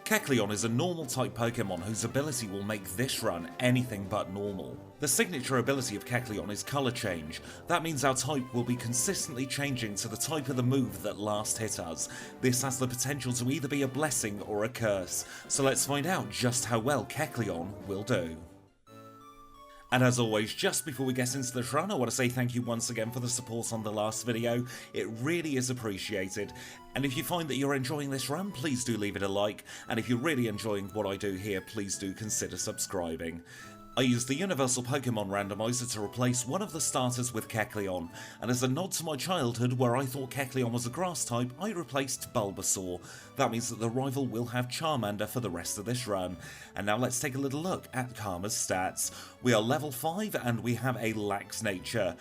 Kecleon is a normal type Pokemon whose ability will make this run anything but normal. The signature ability of Kecleon is colour change. That means our type will be consistently changing to the type of the move that last hit us. This has the potential to either be a blessing or a curse, so let's find out just how well Kecleon will do. And as always, just before we get into this run, I want to say thank you once again for the support on the last video. It really is appreciated. And if you find that you're enjoying this run, please do leave it a like. And if you're really enjoying what I do here, please do consider subscribing. I used the Universal Pokemon Randomizer to replace one of the starters with Kecleon, and as a nod to my childhood where I thought Kecleon was a grass type, I replaced Bulbasaur. That means that the rival will have Charmander for the rest of this run. And now let's take a little look at Karma's stats. We are level 5 and we have a lax nature.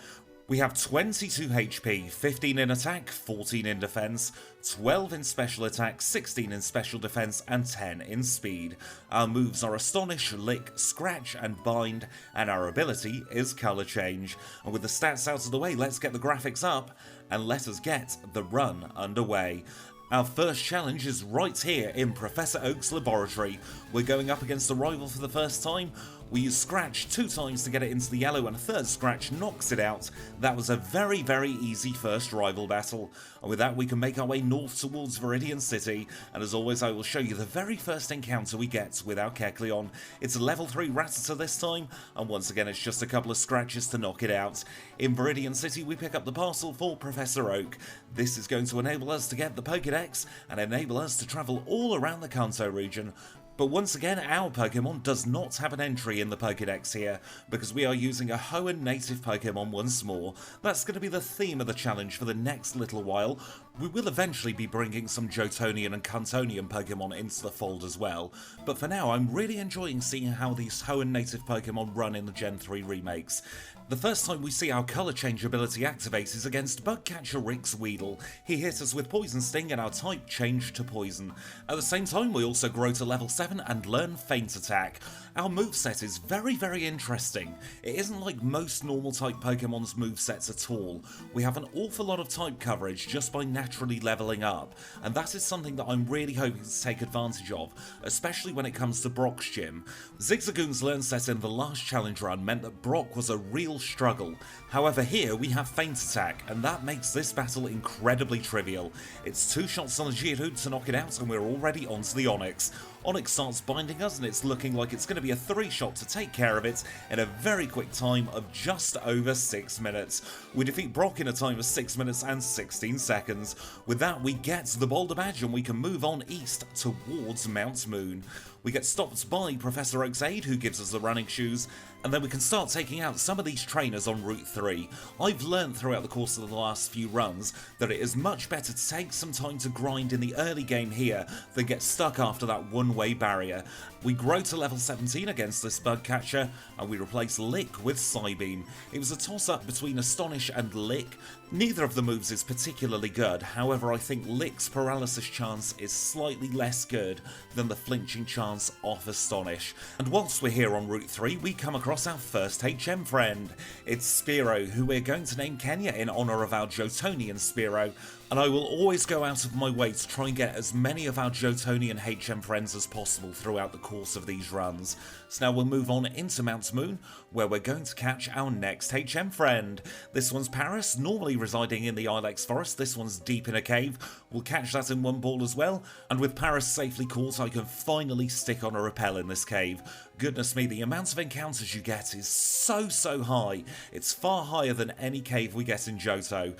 We have 22 HP, 15 in attack, 14 in defense, 12 in special attack, 16 in special defense, and 10 in speed. Our moves are Astonish, Lick, Scratch, and Bind, and our ability is Colour Change. And with the stats out of the way, let's get the graphics up, and let us get the run underway. Our first challenge is right here in Professor Oak's laboratory. We're going up against a rival for the first time. We use Scratch 2 times to get it into the yellow, and a third Scratch knocks it out. That was a very easy first rival battle. And with that we can make our way north towards Viridian City, and as always I will show you the very first encounter we get with our Kecleon. It's a level 3 Rattata this time, and once again it's just a couple of scratches to knock it out. In Viridian City we pick up the parcel for Professor Oak. This is going to enable us to get the Pokédex, and enable us to travel all around the Kanto region. But once again, our Pokemon does not have an entry in the Pokédex here, because we are using a Hoenn native Pokemon once more. That's going to be the theme of the challenge for the next little while. We will eventually be bringing some Johtonian and Kantonian Pokemon into the fold as well, but for now I'm really enjoying seeing how these Hoenn native Pokemon run in the Gen 3 remakes. The first time we see our colour change ability activate is against Bugcatcher Rick's Weedle. He hit us with Poison Sting and our type changed to Poison. At the same time we also grow to level 7 and learn Feint Attack. Our moveset is very interesting. It isn't like most normal type Pokemon's movesets at all. We have an awful lot of type coverage just by naturally leveling up, and that is something that I'm really hoping to take advantage of, especially when it comes to Brock's gym. Zigzagoon's learn set in the last challenge run meant that Brock was a real struggle. However, here we have Feint Attack, and that makes this battle incredibly trivial. It's 2 shots on the Geodude to knock it out, and we're already onto the Onix. Onix starts binding us, and it's looking like it's going to be a 3-shot to take care of it in a very quick time of just over 6 minutes. We defeat Brock in a time of 6 minutes and 16 seconds. With that, we get the Boulder Badge and we can move on east towards Mount Moon. We get stopped by Professor Oak's aide, who gives us the running shoes, and then we can start taking out some of these trainers on Route 3. I've learned throughout the course of the last few runs that it is much better to take some time to grind in the early game here than get stuck after that one-way barrier. We grow to level 17 against this Bugcatcher, and we replace Lick with Psybeam. It was a toss-up between Astonish and Lick. Neither of the moves is particularly good, however I think Lick's paralysis chance is slightly less good than the flinching chance off Astonish. And whilst we're here on Route 3, we come across our first HM friend. It's Spearow, who we're going to name Kenya in honour of our Johtonian Spearow, and I will always go out of my way to try and get as many of our Johtonian HM friends as possible throughout the course of these runs. So now we'll move on into Mount Moon, where we're going to catch our next HM friend. This one's Paris, normally residing in the Ilex Forest. This one's deep in a cave. We'll catch that in one ball as well, and with Paris safely caught, I can finally stick on a rappel in this cave. Goodness me, the amount of encounters you get is so high. It's far higher than any cave we get in Johto.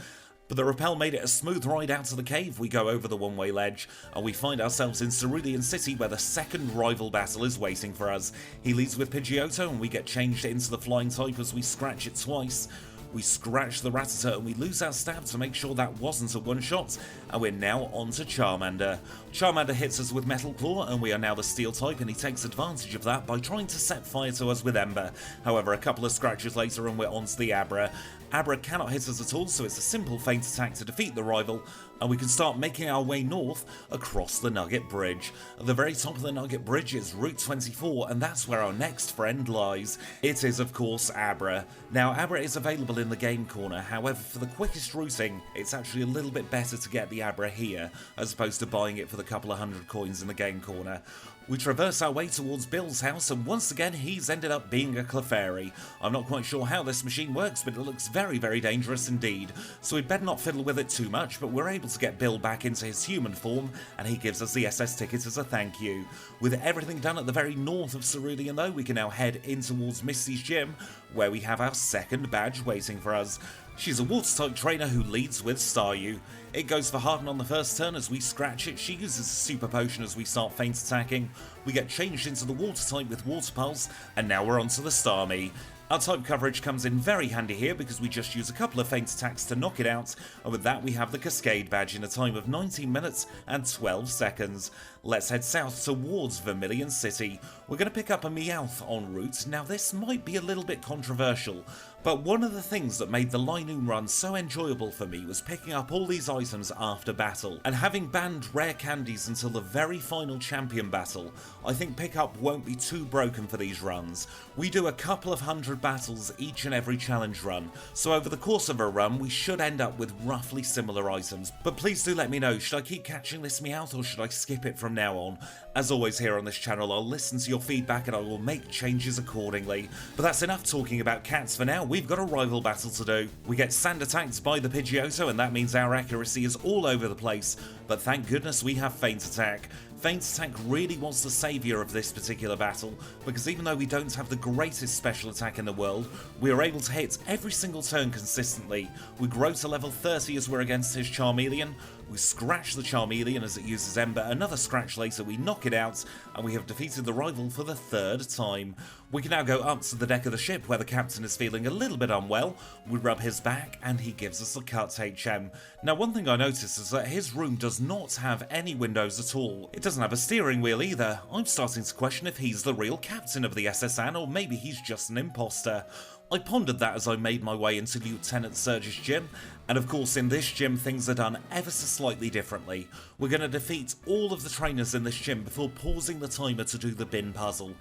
But the rappel made it a smooth ride out of the cave. We go over the one-way ledge, and we find ourselves in Cerulean City, where the second rival battle is waiting for us. He leads with Pidgeotto, and we get changed into the flying type as we scratch it twice. We scratch the Rattata and we lose our stab to make sure that wasn't a one-shot, and we're now on to Charmander. Charmander hits us with Metal Claw, and we are now the Steel type, and he takes advantage of that by trying to set fire to us with Ember. However, a couple of scratches later and we're onto the Abra. Abra cannot hit us at all, so it's a simple feint attack to defeat the rival, and we can start making our way north across the Nugget Bridge. At the very top of the Nugget Bridge is Route 24, and that's where our next friend lies. It is, of course, Abra. Now, Abra is available in the game corner, however, for the quickest routing, it's actually a little bit better to get the Abra here, as opposed to buying it for the couple of hundred coins in the game corner. We traverse our way towards Bill's house, and once again he's ended up being a Clefairy. I'm not quite sure how this machine works, but it looks very, very dangerous indeed, so we'd better not fiddle with it too much, but we're able to get Bill back into his human form, and he gives us the SS ticket as a thank you. With everything done at the very north of Cerulean though, we can now head in towards Misty's gym, where we have our second badge waiting for us. She's a water-type trainer who leads with Staryu. It goes for Harden on the first turn as we scratch it. She uses a super potion as we start feint attacking. We get changed into the water type with Water Pulse, and now we're onto the Starmie. Our type coverage comes in very handy here because we just use a couple of feint attacks to knock it out, and with that we have the Cascade badge in a time of 19 minutes and 12 seconds. Let's head south towards Vermilion City. We're going to pick up a Meowth en route. Now this might be a little bit controversial, but one of the things that made the Linoon run so enjoyable for me was picking up all these items after battle, and having banned rare candies until the very final champion battle, I think pickup won't be too broken for these runs. We do a couple of hundred battles each and every challenge run, so over the course of a run we should end up with roughly similar items, but please do let me know, should I keep catching this Meowth or should I skip it from now on? As always here on this channel, I'll listen to your feedback and I will make changes accordingly. But that's enough talking about cats for now. We've got a rival battle to do. We get sand attacked by the Pidgeotto, and that means our accuracy is all over the place, but thank goodness we have feint attack. Feint attack really was the saviour of this particular battle, because even though we don't have the greatest special attack in the world, we are able to hit every single turn consistently. We grow to level 30 as we're against his Charmeleon, we scratch the Charmeleon as it uses Ember, another scratch later we knock it out, and we have defeated the rival for the third time. We can now go up to the deck of the ship where the captain is feeling a little bit unwell. We rub his back and he gives us a cut HM. Now one thing I noticed is that his room does not have any windows at all. It doesn't have a steering wheel either. I'm starting to question if he's the real captain of the SS Anne or maybe he's just an imposter. I pondered that as I made my way into Lieutenant Surge's gym, and of course in this gym things are done ever so slightly differently. We're going to defeat all of the trainers in this gym before pausing the timer to do the bin puzzle.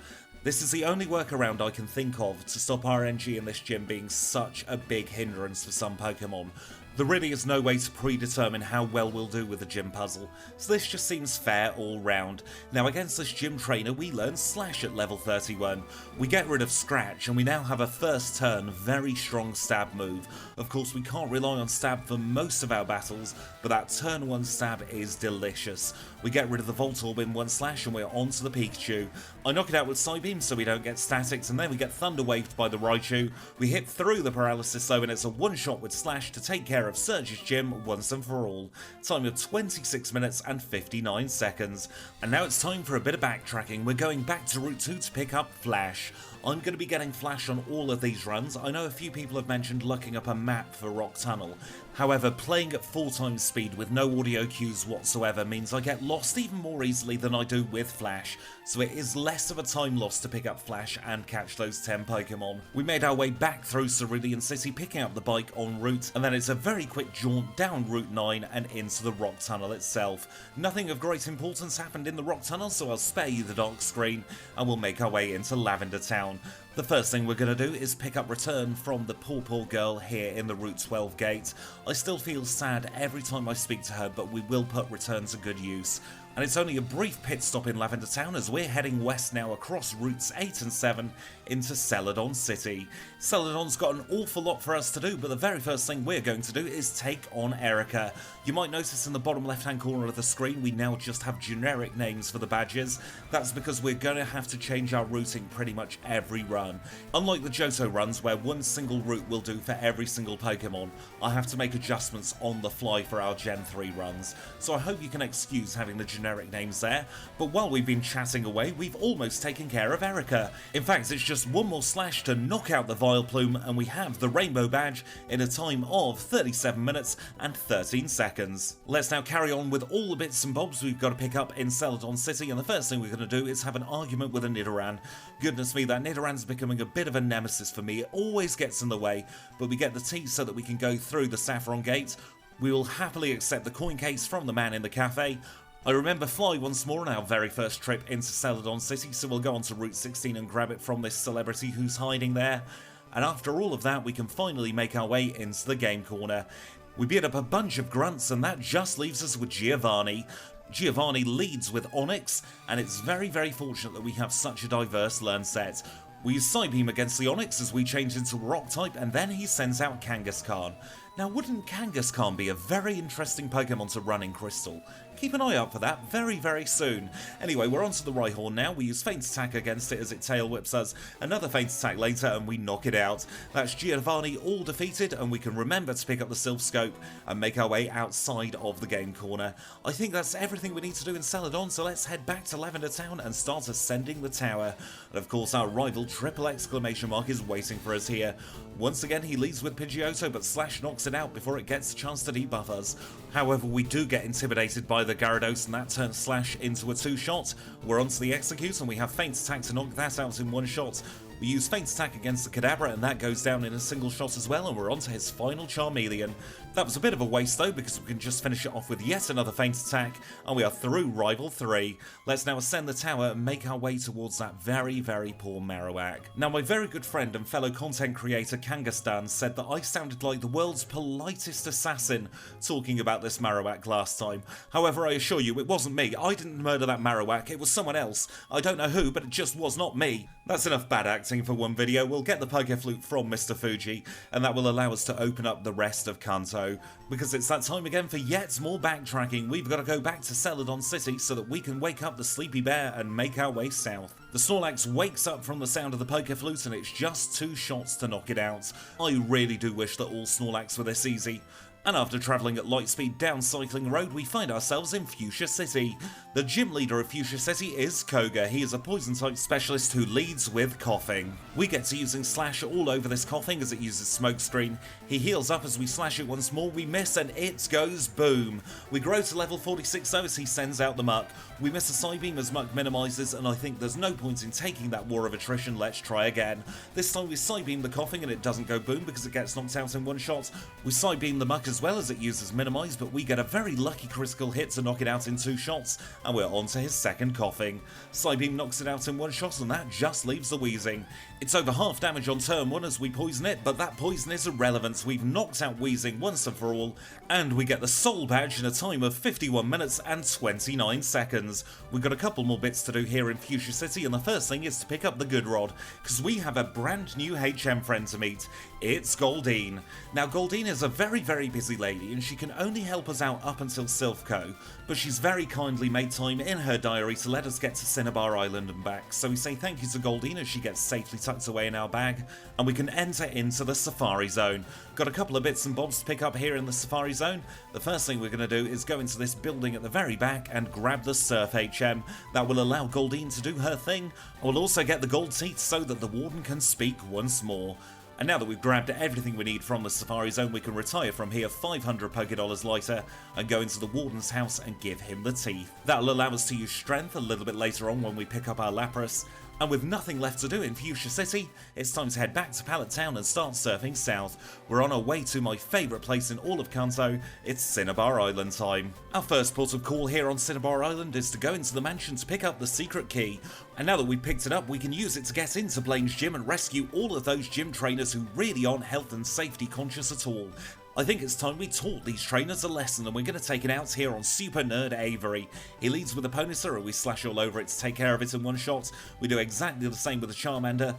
This is the only workaround I can think of to stop RNG in this gym being such a big hindrance for some Pokemon. There really is no way to predetermine how well we'll do with the gym puzzle, so this just seems fair all round. Now against this gym trainer we learn Slash at level 31. We get rid of Scratch and we now have a first turn very strong stab move. Of course we can't rely on stab for most of our battles, but that turn 1 stab is delicious. We get rid of the Volt Orb in 1 slash and we're on to the Pikachu. I knock it out with Psybeam so we don't get statics, and then we get Thunder Waved by the Raichu. We hit through the paralysis though, and it's a one shot with Slash to take care of Surge's gym once and for all. Time of 26 minutes and 59 seconds. And now it's time for a bit of backtracking. We're going back to Route 2 to pick up Flash. I'm going to be getting Flash on all of these runs. I know a few people have mentioned looking up a map for Rock Tunnel. However, playing at 4 times speed with no audio cues whatsoever means I get lost even more easily than I do with Flash, so it is less of a time loss to pick up Flash and catch those 10 Pokemon. We made our way back through Cerulean City, picking up the bike en route, and then it's a very quick jaunt down Route 9 and into the Rock Tunnel itself. Nothing of great importance happened in the Rock Tunnel, so I'll spare you the dark screen, and we'll make our way into Lavender Town. The first thing we're going to do is pick up Return from the poor girl here in the Route 12 gate. I still feel sad every time I speak to her, but we will put Return to good use. And it's only a brief pit stop in Lavender Town as we're heading west now across routes 8 and 7 into Celadon City. Celadon's got an awful lot for us to do, but the very first thing we're going to do is take on Erika. You might notice in the bottom left hand corner of the screen we now just have generic names for the badges. That's because we're going to have to change our routing pretty much every run. Unlike the Johto runs where one single route will do for every single Pokemon, I have to make adjustments on the fly for our Gen 3 runs, so I hope you can excuse having the generic names there. But while we've been chatting away, we've almost taken care of Erika. In fact, it's just just one more slash to knock out the Vileplume, and we have the Rainbow Badge in a time of 37 minutes and 13 seconds. Let's now carry on with all the bits and bobs we've got to pick up in Celadon City, and the first thing we're going to do is have an argument with a Nidoran. Goodness me, that Nidoran's becoming a bit of a nemesis for me. It always gets in the way, but we get the tea so that we can go through the Saffron Gate. We will happily accept the coin case from the man in the cafe. I remember Fly once more on our very first trip into Celadon City, so we'll go on to Route 16 and grab it from this celebrity who's hiding there. And after all of that, we can finally make our way into the game corner. We beat up a bunch of grunts, and that just leaves us with Giovanni. Giovanni leads with Onix, and it's very, very fortunate that we have such a diverse learn set. We use Psybeam against the Onix as we change into Rock type, and then he sends out Kangaskhan. Now, wouldn't Kangaskhan be a very interesting Pokemon to run in Crystal? Keep an eye out for that very, very soon. Anyway, we're onto the Rhyhorn now. We use Feint Attack against it as it tail whips us. Another Feint Attack later and we knock it out. That's Giovanni all defeated, and we can remember to pick up the Sylph Scope and make our way outside of the game corner. I think that's everything we need to do in Celadon, so let's head back to Lavender Town and start ascending the tower. And of course our rival triple exclamation mark is waiting for us here. Once again he leads with Pidgeotto, but Slash knocks it out before it gets a chance to debuff us. However, we do get intimidated by the Gyarados, and that turns Slash into a 2-shot. We're onto the Execute, and we have Feint Attack to knock that out in 1 shot. We use Feint Attack against the Kadabra, and that goes down in a single shot as well, and we're onto his final Charmeleon. That was a bit of a waste though, because we can just finish it off with yet another Feint Attack, and we are through Rival 3. Let's now ascend the tower and make our way towards that very, very poor Marowak. Now, my very good friend and fellow content creator Kangaskhan said that I sounded like the world's politest assassin talking about this Marowak last time. However, I assure you, it wasn't me. I didn't murder that Marowak, it was someone else. I don't know who, but it just was not me. That's enough bad acting for one video. We'll get the Pokeflute from Mr. Fuji, and that will allow us to open up the rest of Kanto. Because it's that time again for yet more backtracking. We've got to go back to Celadon City so that we can wake up the Sleepy Bear and make our way south. The Snorlax wakes up from the sound of the Pokeflute, and it's just 2 shots to knock it out. I really do wish that all Snorlax were this easy. And after travelling at light speed down Cycling Road, we find ourselves in Fuchsia City. The gym leader of Fuchsia City is Koga. He is a poison type specialist who leads with Coughing. We get to using Slash all over this Coughing as it uses Smokescreen. He heals up as we slash it once more, we miss, and it goes boom. We grow to level 46 though as he sends out the Muck. We miss a Psybeam as Muck minimises, and I think there's no point in taking that War of Attrition. Let's try again. This time we Psybeam the Coughing and it doesn't go boom because it gets knocked out in 1 shot. We Psybeam the Muck as well as it uses Minimise, but we get a very lucky critical hit to knock it out in 2 shots, and we're on to his second Coughing. Psybeam knocks it out in 1 shot, and that just leaves the Wheezing. It's over half damage on turn 1 as we poison it, but that poison is irrelevant. We've knocked out Wheezing once and for all, and we get the Soul Badge in a time of 51 minutes and 29 seconds. We've got a couple more bits to do here in Fuchsia City, and the first thing is to pick up the Good Rod, because we have a brand new HM friend to meet. It's Goldeen. Now, Goldeen is a very, very busy lady, and she can only help us out up until Silphco, but she's very kindly made time in her diary to let us get to Cinnabar Island and back, so we say thank you to Goldeen as she gets safely tucked away in our bag, and we can enter into the Safari Zone. Got a couple of bits and bobs to pick up here in the Safari Zone. The first thing we're going to do is go into this building at the very back and grab the Surf HM. That will allow Goldeen to do her thing. We'll also get the gold teeth so that the Warden can speak once more. And now that we've grabbed everything we need from the Safari Zone, we can retire from here 500 Pokédollars lighter and go into the Warden's house and give him the teeth. That'll allow us to use Strength a little bit later on when we pick up our Lapras. And with nothing left to do in Fuchsia City, it's time to head back to Pallet Town and start surfing south. We're on our way to my favourite place in all of Kanto, it's Cinnabar Island time. Our first port of call here on Cinnabar Island is to go into the mansion to pick up the secret key. And now that we've picked it up, we can use it to get into Blaine's gym and rescue all of those gym trainers who really aren't health and safety conscious at all. I think it's time we taught these trainers a lesson, and we're going to take it out here on Super Nerd Avery. He leads with a Ponyta, and we slash all over it to take care of it in 1 shot. We do exactly the same with the Charmander.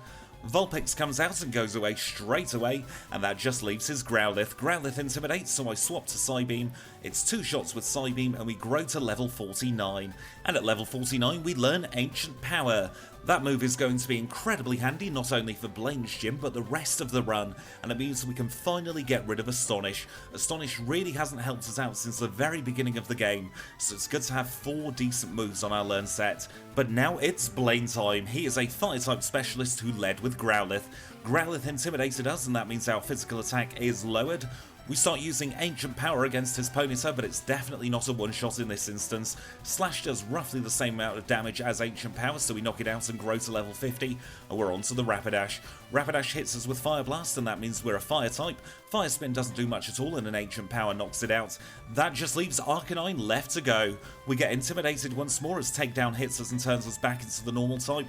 Vulpix comes out and goes away straight away, and that just leaves his Growlithe. Growlithe intimidates, so I swap to Psybeam. It's 2 shots with Psybeam, and we grow to level 49. And at level 49, we learn Ancient Power. That move is going to be incredibly handy, not only for Blaine's gym, but the rest of the run, and it means we can finally get rid of Astonish. Astonish really hasn't helped us out since the very beginning of the game, so it's good to have 4 decent moves on our learn set. But now it's Blaine time. He is a Fire-type specialist who led with with Growlithe. Growlithe intimidated us, and that means our physical attack is lowered. We start using Ancient Power against his Ponyta, but it's definitely not a one-shot in this instance. Slash does roughly the same amount of damage as Ancient Power, so we knock it out and grow to level 50, and we're on to the Rapidash. Rapidash hits us with Fire Blast, and that means we're a Fire type. Fire Spin doesn't do much at all, and an Ancient Power knocks it out. That just leaves Arcanine left to go. We get intimidated once more as Takedown hits us and turns us back into the normal type.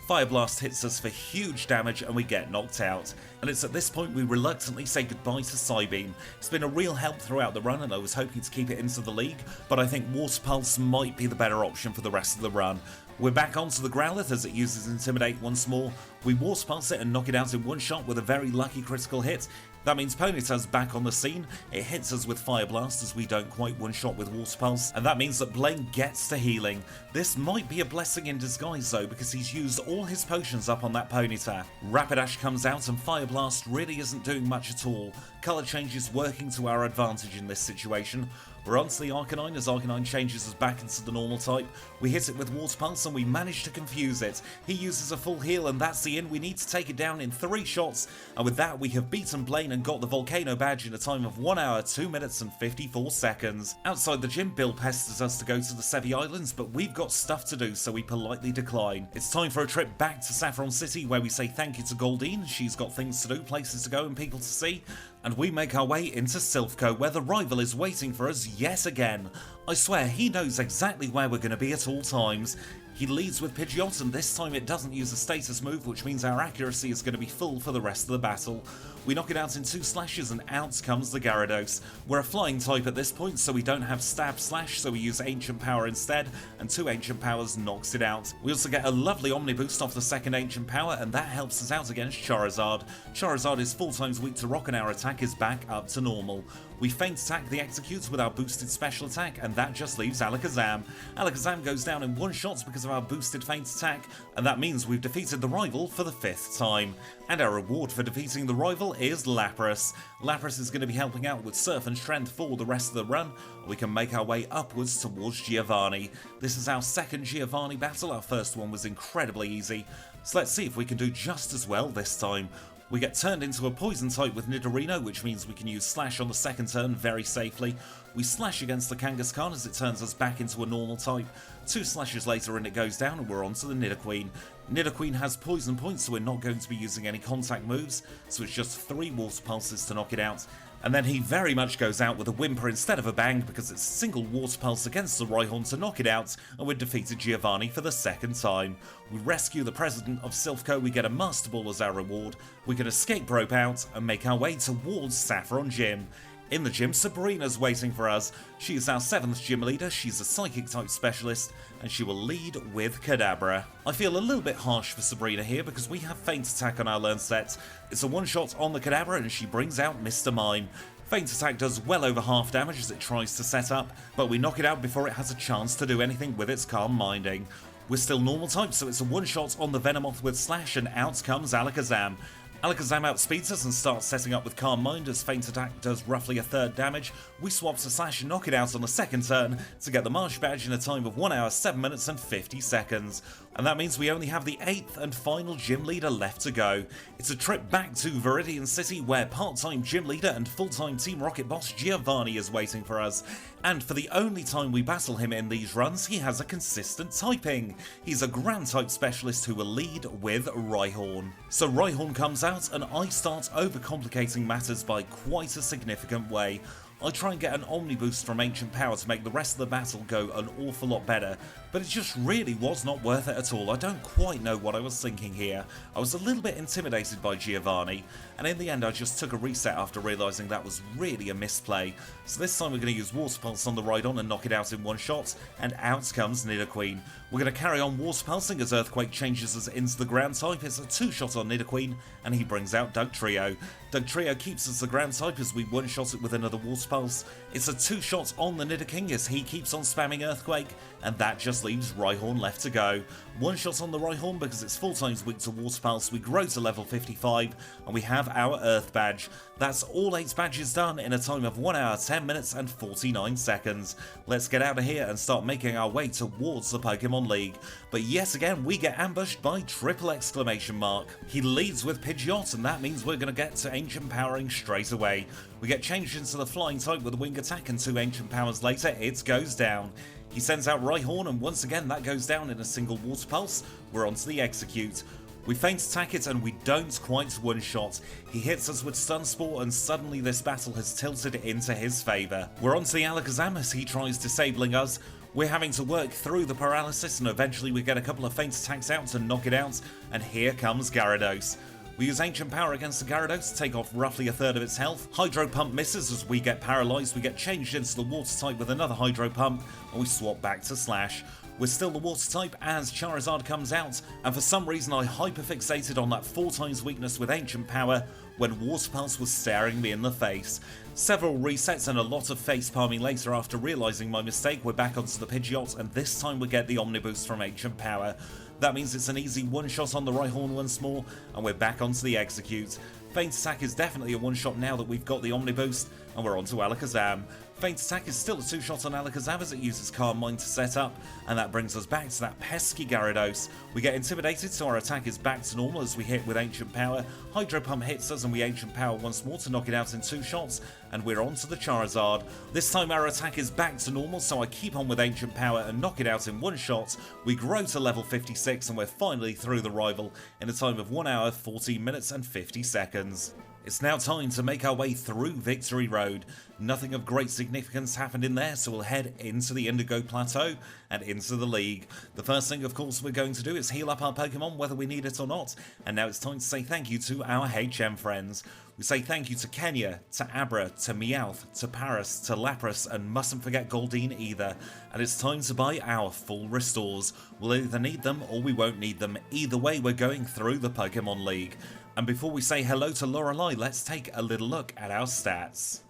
Fire Blast hits us for huge damage and we get knocked out. And it's at this point we reluctantly say goodbye to Psybeam. It's been a real help throughout the run and I was hoping to keep it into the league, but I think Water Pulse might be the better option for the rest of the run. We're back onto the Growlithe as it uses Intimidate once more. We Water Pulse it and knock it out in one shot with a very lucky critical hit. That means Ponyta's back on the scene. It hits us with Fire Blast as we don't quite one-shot with Water Pulse, and that means that Blaine gets to healing. This might be a blessing in disguise though, because he's used all his potions up on that Ponyta. Rapidash comes out and Fire Blast really isn't doing much at all. Colour change is working to our advantage in this situation. We're on to the Arcanine as Arcanine changes us back into the normal type. We hit it with Water Pulse and we manage to confuse it. He uses a full heal and that's the end. We need to take it down in 3 shots, and with that we have beaten Blaine and got the Volcano badge in a time of 1 hour, 2 minutes and 54 seconds. Outside the gym, Bill pesters us to go to the Sevi Islands, but we've got stuff to do so we politely decline. It's time for a trip back to Saffron City where we say thank you to Goldeen. She's got things to do, places to go and people to see. And we make our way into Silphco, where the rival is waiting for us yet again. I swear, he knows exactly where we're going to be at all times. He leads with Pidgeot, and this time it doesn't use a status move, which means our accuracy is going to be full for the rest of the battle. We knock it out in 2 slashes, and out comes the Gyarados. We're a flying type at this point, so we don't have Stab Slash, so we use Ancient Power instead, and 2 Ancient Powers knocks it out. We also get a lovely Omni Boost off the second Ancient Power, and that helps us out against Charizard. Charizard is 4 times weak to Rock, and our attack is back up to normal. We feint attack the Executes with our boosted special attack, and that just leaves Alakazam. Alakazam goes down in 1 shot because of our boosted feint attack, and that means we've defeated the rival for the 5th time. And our reward for defeating the rival is Lapras. Lapras is going to be helping out with Surf and Strength for the rest of the run. We can make our way upwards towards Giovanni. This is our 2nd Giovanni battle. Our first one was incredibly easy, so let's see if we can do just as well this time. We get turned into a poison type with Nidorino, which means we can use Slash on the 2nd turn very safely. We slash against the Kangaskhan as it turns us back into a normal type. 2 slashes later and it goes down and we're on to the Nidoqueen. Nidoqueen has poison points, so we're not going to be using any contact moves, so it's just 3 Water Pulses to knock it out. And then he very much goes out with a whimper instead of a bang because it's a single Water Pulse against the Rhyhorn to knock it out, and we've defeated Giovanni for the 2nd time. We rescue the president of Silphco, we get a Master Ball as our reward, we can escape rope out and make our way towards Saffron Gym. In the gym, Sabrina's waiting for us. She is our 7th gym leader, she's a Psychic type specialist, and she will lead with Kadabra. I feel a little bit harsh for Sabrina here because we have Feint Attack on our learn set. It's a 1-shot on the Kadabra and she brings out Mr. Mime. Feint Attack does well over half damage as it tries to set up, but we knock it out before it has a chance to do anything with its Calm Minding. We're still normal type, so it's a 1-shot on the Venomoth with Slash, and out comes Alakazam. Alakazam outspeeds us and starts setting up with Calm Mind as Feint Attack does roughly 1/3 damage. We swap to Slash and knock it out on the 2nd turn to get the Marsh Badge in a time of 1 hour, 7 minutes and 50 seconds. And that means we only have the 8th and final gym leader left to go. It's a trip back to Viridian City where part-time gym leader and full-time Team Rocket boss Giovanni is waiting for us. And for the only time we battle him in these runs, he has a consistent typing. He's a Ground type specialist who will lead with Rhyhorn. So Rhyhorn comes out and I start overcomplicating matters by quite a significant way. I try and get an Omni Boost from Ancient Power to make the rest of the battle go an awful lot better, but it just really was not worth it at all. I don't quite know what I was thinking here. I was a little bit intimidated by Giovanni, and in the end I just took a reset after realising that was really a misplay. So this time we're going to use Water Pulse on the Rhydon and knock it out in 1 shot, and out comes Nidoqueen. We're going to carry on Water Pulsing as Earthquake changes us into the Ground type. It's a 2-shot on Nidoqueen, and he brings out Dugtrio. Dugtrio keeps us the Ground type as we 1-shot it with another Water Pulse. It's a 2-shot on the Nidoking as he keeps on spamming Earthquake, and that just leaves Rhyhorn left to go. 1-shot on the Rhyhorn because it's 4 times weak to Water Pulse. We grow to level 55, and we have our Earth Badge. That's all 8 badges done in a time of 1 hour, 10 minutes and 49 seconds. Let's get out of here and start making our way towards the Pokemon League. But yet again, we get ambushed by triple exclamation mark. He leads with Pidgeot, and that means we're going to get to Ancient Powering straight away. We get changed into the Flying type with a Wing Attack, and 2 Ancient Powers later, it goes down. He sends out Rhyhorn, and once again that goes down in a single Water Pulse. We're on to the Execute. We feint attack it and we don't quite one-shot. He hits us with Stun Spore and suddenly this battle has tilted into his favour. We're on to the Alakazam as he tries disabling us. We're having to work through the paralysis and eventually we get a couple of feint attacks out to knock it out, and here comes Gyarados. We use Ancient Power against the Gyarados to take off roughly a third of its health. Hydro Pump misses as we get paralysed. We get changed into the Water type with another Hydro Pump and we swap back to Slash. We're still the Water type as Charizard comes out, and for some reason I hyperfixated on that 4 times weakness with Ancient Power when Water Pulse was staring me in the face. Several resets and a lot of face palming later after realising my mistake, we're back onto the Pidgeot and this time we get the Omni Boost from Ancient Power. That means it's an easy one-shot on the Rhyhorn once more, and we're back onto the Execute. Feint Attack is definitely a one-shot now that we've got the Omni Boost, and we're on to Alakazam. Feint Attack is still a 2-shot on Alakazam as it uses Calm Mind to set up, and that brings us back to that pesky Gyarados. We get intimidated, so our attack is back to normal as we hit with Ancient Power. Hydro Pump hits us and we Ancient Power once more to knock it out in 2 shots, and we're on to the Charizard. This time our attack is back to normal, so I keep on with Ancient Power and knock it out in 1 shot. We grow to level 56 and we're finally through the rival in a time of 1 hour, 14 minutes and 50 seconds. It's now time to make our way through Victory Road. Nothing of great significance happened in there, so we'll head into the Indigo Plateau and into the League. The first thing, of course, we're going to do is heal up our Pokemon, whether we need it or not. And now it's time to say thank you to our HM friends. We say thank you to Kenya, to Abra, to Meowth, to Paris, to Lapras, and mustn't forget Goldeen either. And it's time to buy our full restores. We'll either need them or we won't need them. Either way, we're going through the Pokemon League. And before we say hello to Lorelei, let's take a little look at our stats.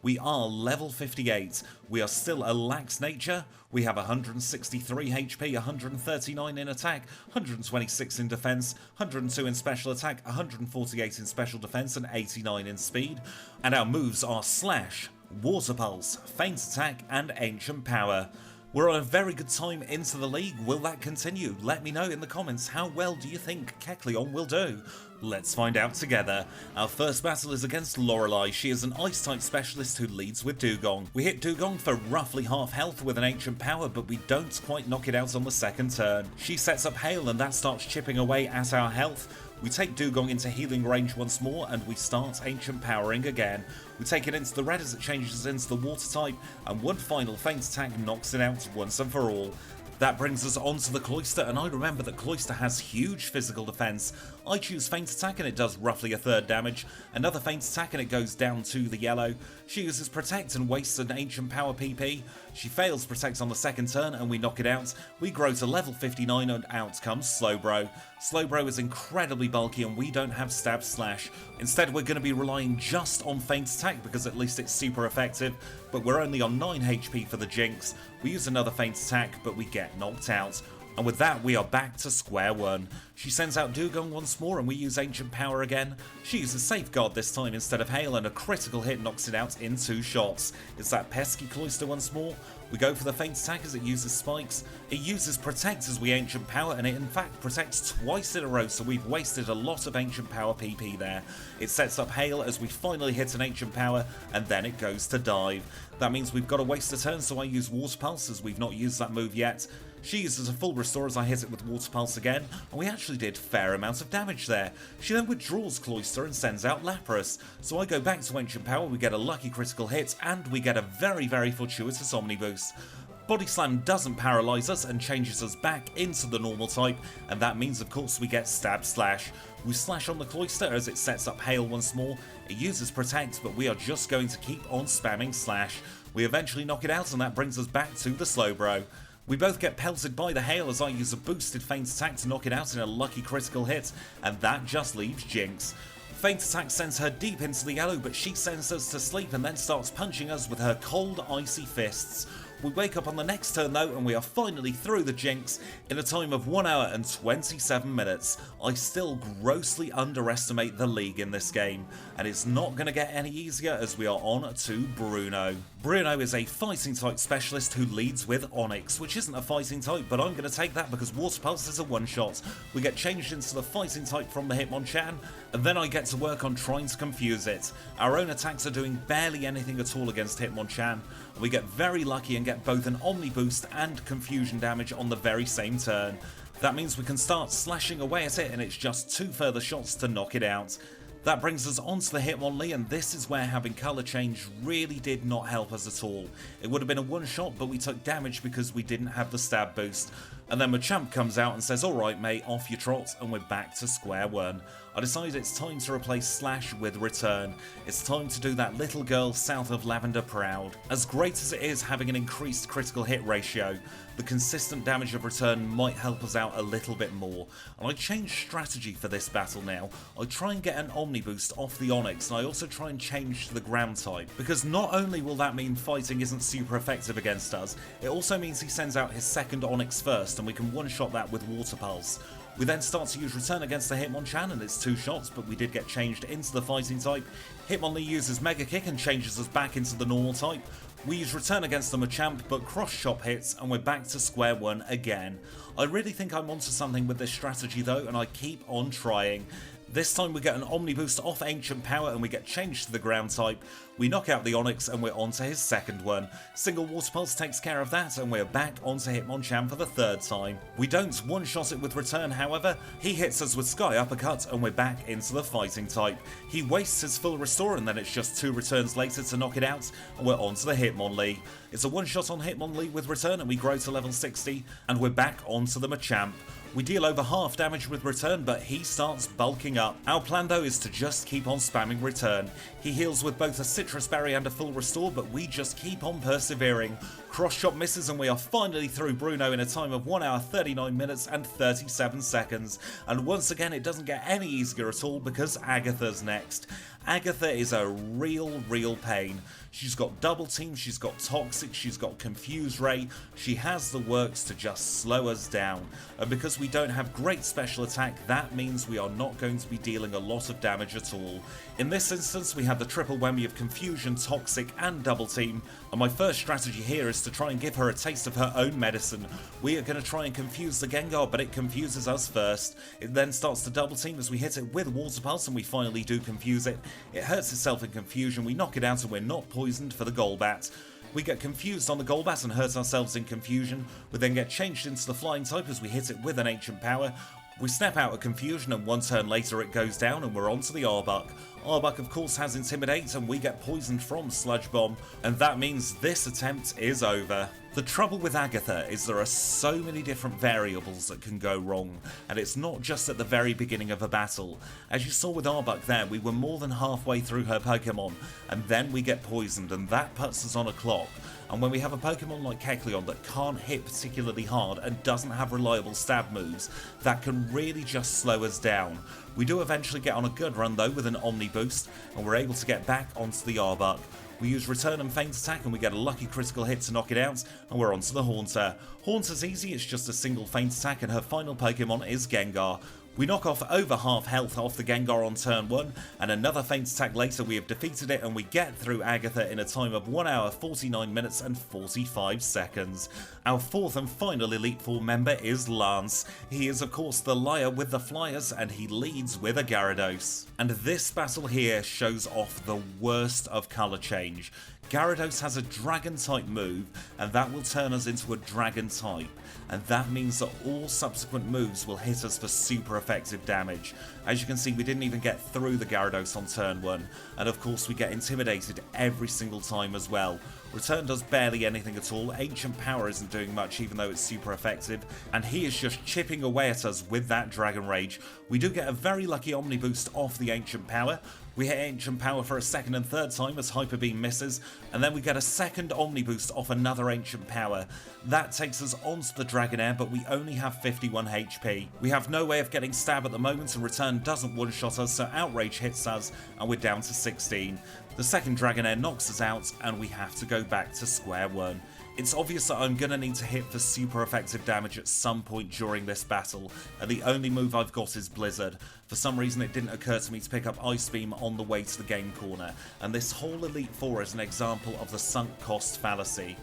We are level 58, we are still a lax nature, we have 163 HP, 139 in attack, 126 in defense, 102 in special attack, 148 in special defense and 89 in speed. And our moves are Slash, Water Pulse, Feint Attack and Ancient Power. We're on a very good time into the league. Will that continue? Let me know in the comments, how well do you think Kecleon will do? Let's find out together. Our first battle is against Lorelei. She is an Ice-type specialist who leads with Dugong. We hit Dugong for roughly half health with an Ancient Power, but we don't quite knock it out on the second turn. She sets up Hail and that starts chipping away at our health. We take Dugong into healing range once more and we start Ancient Powering again. We take it into the red as it changes into the Water type, and one final Feint Attack knocks it out once and for all. That brings us onto the Cloyster, and I remember that Cloyster has huge physical defense. I choose Feint Attack and it does roughly a third damage. Another Feint Attack and it goes down to the yellow. She uses Protect and wastes an Ancient Power PP. She fails Protect on the second turn and we knock it out. We grow to level 59 and out comes Slowbro. Slowbro is incredibly bulky and we don't have Stab Slash. Instead we're going to be relying just on Feint Attack because at least it's super effective, but we're only on 9 HP for the Jinx. We use another Feint Attack but we get knocked out. And with that, we are back to square one. She sends out Dugong once more and we use Ancient Power again. She uses Safeguard this time instead of Hail and a critical hit knocks it out in 2 shots. It's that pesky Cloyster once more. We go for the Feint Attack as it uses Spikes. It uses Protect as we Ancient Power and it in fact protects twice in a row, so we've wasted a lot of Ancient Power PP there. It sets up Hail as we finally hit an Ancient Power and then it goes to Dive. That means we've got to waste a turn, so I use Water Pulse as we've not used that move yet. She uses a full restore as I hit it with Water Pulse again, and we actually did a fair amount of damage there. She then withdraws Cloyster and sends out Lapras, so I go back to Ancient Power, we get a lucky critical hit, and we get a very fortuitous Omni Boost. Body Slam doesn't paralyze us and changes us back into the normal type, and that means of course we get Stab Slash. We slash on the Cloyster as it sets up Hail once more. It uses Protect, but we are just going to keep on spamming Slash. We eventually knock it out and that brings us back to the Slowbro. We both get pelted by the Hail as I use a boosted Feint Attack to knock it out in a lucky critical hit, and that just leaves Jinx. Feint Attack sends her deep into the yellow, but she sends us to sleep and then starts punching us with her cold, icy fists. We wake up on the next turn though, and we are finally through the Jinx in a time of 1 hour and 27 minutes. I still grossly underestimate the league in this game, and it's not going to get any easier as we are on to Bruno. Bruno is a fighting type specialist who leads with Onyx, which isn't a fighting type, but I'm going to take that because Water Pulse is a one-shot. We get changed into the fighting type from the Hitmonchan, and then I get to work on trying to confuse it. Our own attacks are doing barely anything at all against Hitmonchan, and we get very lucky and get both an Omni Boost and confusion damage on the very same turn. That means we can start slashing away at it, and it's just 2 further shots to knock it out. That brings us onto the Hitmonlee, and this is where having colour change really did not help us at all. It would have been a one shot, but we took damage because we didn't have the stab boost. And then Machamp comes out and says, "Alright mate, off you trot," and we're back to square one. I decide it's time to replace Slash with Return. It's time to do that little girl south of Lavender proud. As great as it is having an increased critical hit ratio, the consistent damage of Return might help us out a little bit more. And I change strategy for this battle now. I try and get an Omni Boost off the Onyx, and I also try and change to the ground type. Because not only will that mean fighting isn't super effective against us, it also means he sends out his second Onyx first, and we can one-shot that with Water Pulse. We then start to use Return against the Hitmonchan, and it's 2 shots, but we did get changed into the fighting type. Hitmonlee uses Mega Kick and changes us back into the normal type. We use Return against the Machamp, but Cross Chop hits, and we're back to square one again. I really think I'm onto something with this strategy though, and I keep on trying. This time we get an Omni Boost off Ancient Power and we get changed to the ground type. We knock out the Onyx and we're on to his second one. Single Water Pulse takes care of that and we're back onto Hitmonchan for the 3rd time. We don't one-shot it with Return however, he hits us with Sky Uppercut and we're back into the fighting type. He wastes his full restore and then it's just 2 returns later to knock it out and we're on to the Hitmonlee. It's a one-shot on Hitmonlee with Return and we grow to level 60 and we're back onto the Machamp. We deal over half damage with Return, but he starts bulking up. Our plan though is to just keep on spamming Return. He heals with both a Citrus Berry and a full restore, but we just keep on persevering. Cross Chop misses and we are finally through Bruno in a time of 1 hour 39 minutes and 37 seconds. And once again it doesn't get any easier at all because Agatha's next. Agatha is a real pain. She's got Double Team, she's got Toxic, she's got Confuse Ray, she has the works to just slow us down. And because we don't have great special attack, that means we are not going to be dealing a lot of damage at all. In this instance we have the triple whammy of Confusion, Toxic and Double Team, and my first strategy here is to try and give her a taste of her own medicine. We are going to try and confuse the Gengar, but it confuses us first. It then starts to Double Team as we hit it with Water Pulse and we finally do confuse it. It hurts itself in confusion, we knock it out and we're not poisoned for the Golbat. We get confused on the Golbat and hurt ourselves in confusion. We then get changed into the flying type as we hit it with an Ancient Power. We snap out of confusion and 1 turn later it goes down and we're on to the Arbok. Arbok of course has Intimidate and we get poisoned from Sludge Bomb, and that means this attempt is over. The trouble with Agatha is there are so many different variables that can go wrong, and it's not just at the very beginning of a battle. As you saw with Arbok there, we were more than halfway through her Pokemon, and then we get poisoned and that puts us on a clock. And when we have a Pokemon like Kecleon that can't hit particularly hard and doesn't have reliable stab moves, that can really just slow us down. We do eventually get on a good run though with an Omni Boost, and we're able to get back onto the Arbok. We use Return and Feint Attack and we get a lucky critical hit to knock it out, and we're onto the Haunter. Haunter's easy, it's just a single Feint Attack and her final Pokemon is Gengar. We knock off over half health off the Gengar on turn 1, and another Feint Attack later we have defeated it and we get through Agatha in a time of 1 hour 49 minutes and 45 seconds. Our 4th and final Elite Four member is Lance. He is of course the liar with the Flyers and he leads with a Gyarados. And this battle here shows off the worst of colour change. Gyarados has a Dragon type move and that will turn us into a Dragon type, and that means that all subsequent moves will hit us for super effective damage. As you can see, we didn't even get through the Gyarados on turn 1, and of course we get intimidated every single time as well. Return does barely anything at all, Ancient Power isn't doing much even though it's super effective, and he is just chipping away at us with that Dragon Rage. We do get a very lucky Omni Boost off the Ancient Power. We hit Ancient Power for a 2nd and 3rd time as Hyper Beam misses, and then we get a 2nd Omni Boost off another Ancient Power. That takes us onto the Dragonair, but we only have 51 HP. We have no way of getting Stab at the moment, and Return doesn't one-shot us, so Outrage hits us, and we're down to 16. The 2nd Dragonair knocks us out, and we have to go back to square one. It's obvious that I'm going to need to hit for super effective damage at some point during this battle, and the only move I've got is Blizzard. For some reason it didn't occur to me to pick up Ice Beam on the way to the game corner, and this whole Elite Four is an example of the sunk cost fallacy.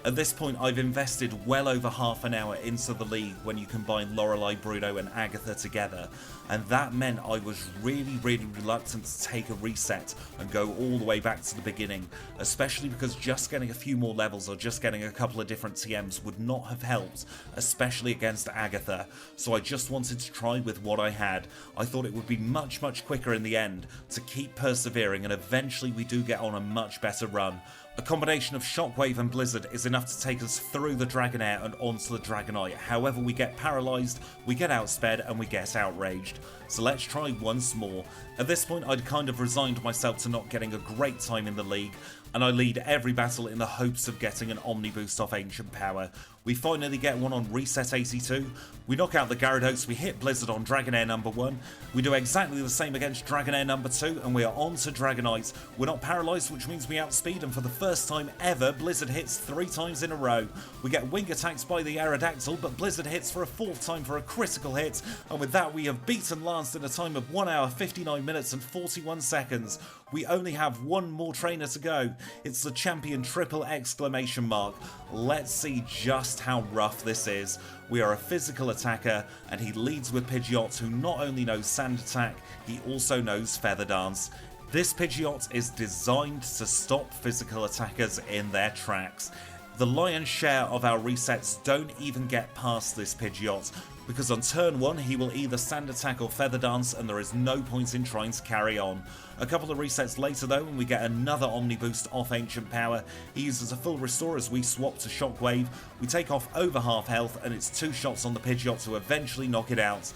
At this point I've invested well over half an hour into the league when you combine Lorelei, Bruno and Agatha together, and that meant I was really reluctant to take a reset and go all the way back to the beginning, especially because just getting a few more levels or just getting a couple of different TMs would not have helped, especially against Agatha, so I just wanted to try with what I had. I thought it would be much quicker in the end to keep persevering, and eventually we do get on a much better run. A combination of Shockwave and Blizzard is enough to take us through the Dragonair and onto the Dragonite. However, we get paralysed, we get outsped, and we get outraged. So let's try once more. At this point, I'd kind of resigned myself to not getting a great time in the league, and I lead every battle in the hopes of getting an Omni Boost off Ancient Power. We finally get one on Reset 82, we knock out the Gyarados, we hit Blizzard on Dragonair number 1, we do exactly the same against Dragonair number 2, and we are on to Dragonite. We're not paralysed, which means we outspeed, and for the first time ever, Blizzard hits 3 times in a row. We get wing attacks by the Aerodactyl, but Blizzard hits for a 4th time for a critical hit, and with that we have beaten Lance in a time of 1 hour, 59 minutes and 41 seconds. We only have one more trainer to go. It's the champion triple exclamation mark. Let's see just how rough this is. We are a physical attacker, and he leads with Pidgeot, who not only knows Sand Attack, he also knows Feather Dance. This Pidgeot is designed to stop physical attackers in their tracks. The lion's share of our resets don't even get past this Pidgeot, because on turn 1 he will either Sand Attack or Feather Dance, and there is no point in trying to carry on. A couple of resets later though, and we get another Omni Boost off Ancient Power. He uses a full restore as we swap to Shockwave. We take off over half health, and it's 2 shots on the Pidgeot to eventually knock it out.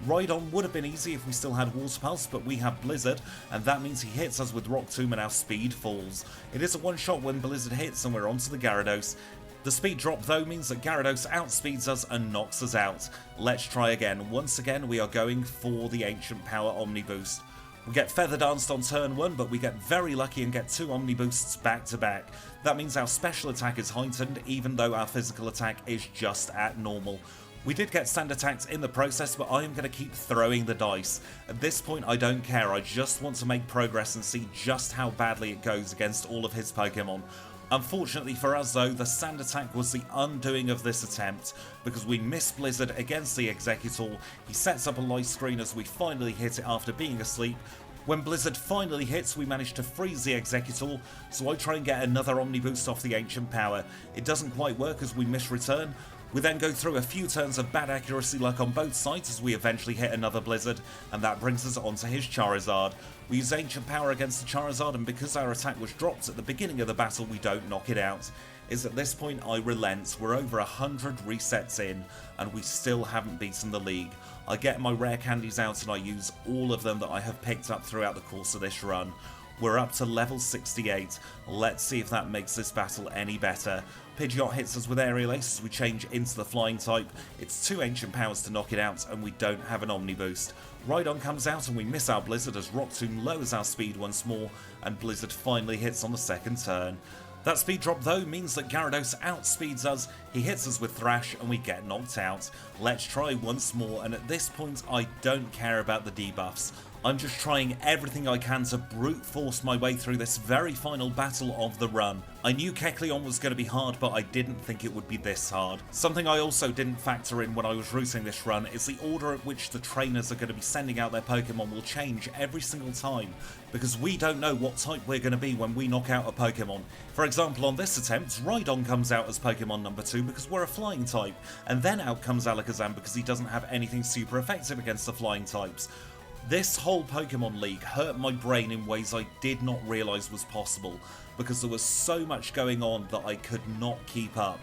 Ride-on would have been easy if we still had Water Pulse, but we have Blizzard, and that means he hits us with Rock Tomb and our speed falls. It is a one-shot when Blizzard hits, and we're onto the Gyarados. The speed drop though means that Gyarados outspeeds us and knocks us out. Let's try again. Once again we are going for the Ancient Power Omni Boost. We get Feather Danced on turn 1, but we get very lucky and get 2 Omni Boosts back to back. That means our special attack is heightened, even though our physical attack is just at normal. We did get Sand Attacks in the process, but I am going to keep throwing the dice. At this point I don't care, I just want to make progress and see just how badly it goes against all of his Pokemon. Unfortunately for us though, the Sand Attack was the undoing of this attempt, because we miss Blizzard against the Exeggutor. He sets up a light screen as we finally hit it after being asleep. When Blizzard finally hits, we manage to freeze the Exeggutor, so I try and get another Omni Boost off the Ancient Power. It doesn't quite work as we miss return. We then go through a few turns of bad accuracy luck on both sides as we eventually hit another Blizzard, and that brings us onto his Charizard. We use Ancient Power against the Charizard, and because our attack was dropped at the beginning of the battle, we don't knock it out. It's at this point I relent. We're over 100 resets in, and we still haven't beaten the league. I get my rare candies out and I use all of them that I have picked up throughout the course of this run. We're up to level 68. Let's see if that makes this battle any better. Pidgeot hits us with Aerial Ace as we change into the Flying type. It's 2 Ancient Powers to knock it out, and we don't have an Omni Boost. Rhydon comes out and we miss our Blizzard as Rock Tomb lowers our speed once more, and Blizzard finally hits on the second turn. That speed drop though means that Gyarados outspeeds us, he hits us with Thrash and we get knocked out. Let's try once more, and at this point I don't care about the debuffs. I'm just trying everything I can to brute force my way through this very final battle of the run. I knew Kecleon was going to be hard, but I didn't think it would be this hard. Something I also didn't factor in when I was routing this run is the order at which the trainers are going to be sending out their Pokemon will change every single time, because we don't know what type we're going to be when we knock out a Pokemon. For example, on this attempt, Rhydon comes out as Pokemon number 2 because we're a flying type, and then out comes Alakazam because he doesn't have anything super effective against the flying types. This whole Pokemon League hurt my brain in ways I did not realise was possible, because there was so much going on that I could not keep up.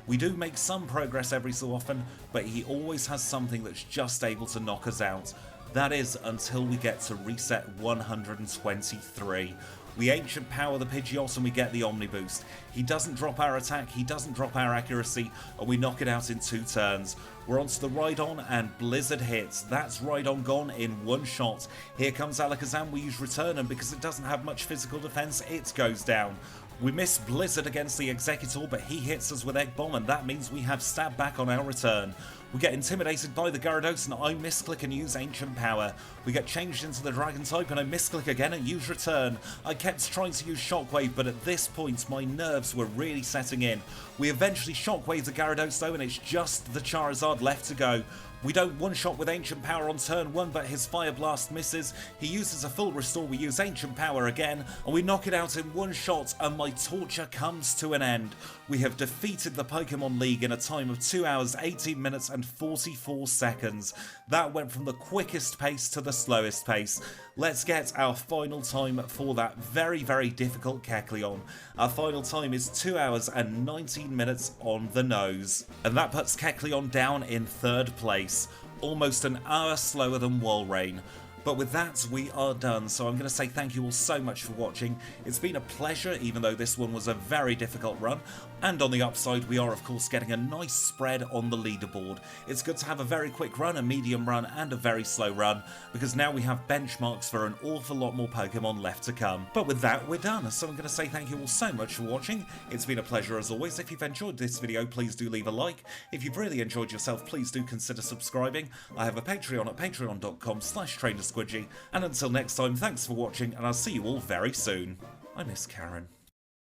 We do make some progress every so often, but he always has something that's just able to knock us out. That is until we get to reset 123. We Ancient Power the Pidgeot and we get the Omni Boost. He doesn't drop our attack, he doesn't drop our accuracy, and we knock it out in 2 turns. We're onto the Rhydon and Blizzard hits. That's Rhydon gone in 1 shot. Here comes Alakazam, we use Return, and because it doesn't have much physical defense, it goes down. We miss Blizzard against the Executor, but he hits us with Egg Bomb, and that means we have Stab back on our return. We get intimidated by the Gyarados, and I misclick and use Ancient Power. We get changed into the Dragon type, and I misclick again and use Return. I kept trying to use Shockwave, but at this point my nerves were really setting in. We eventually Shockwave the Gyarados though, and it's just the Charizard left to go. We don't one-shot with Ancient Power on turn 1, but his Fire Blast misses. He uses a full restore, we use Ancient Power again, and we knock it out in one shot, and my torture comes to an end. We have defeated the Pokemon League in a time of 2 hours, 18 minutes and 44 seconds. That went from the quickest pace to the slowest pace. Let's get our final time for that very, very difficult Kecleon. Our final time is 2 hours and 19 minutes on the nose. And that puts Kecleon down in 3rd place, almost an hour slower than Walrein. But with that, we are done, so I'm going to say thank you all so much for watching. It's been a pleasure, even though this one was a very difficult run. And on the upside, we are of course getting a nice spread on the leaderboard. It's good to have a very quick run, a medium run, and a very slow run, because now we have benchmarks for an awful lot more Pokemon left to come. But with that, we're done, so I'm going to say thank you all so much for watching. It's been a pleasure as always. If you've enjoyed this video, please do leave a like. If you've really enjoyed yourself, please do consider subscribing. I have a Patreon at patreon.com/TrainerSquidgy. And until next time, thanks for watching, and I'll see you all very soon. I miss Karen.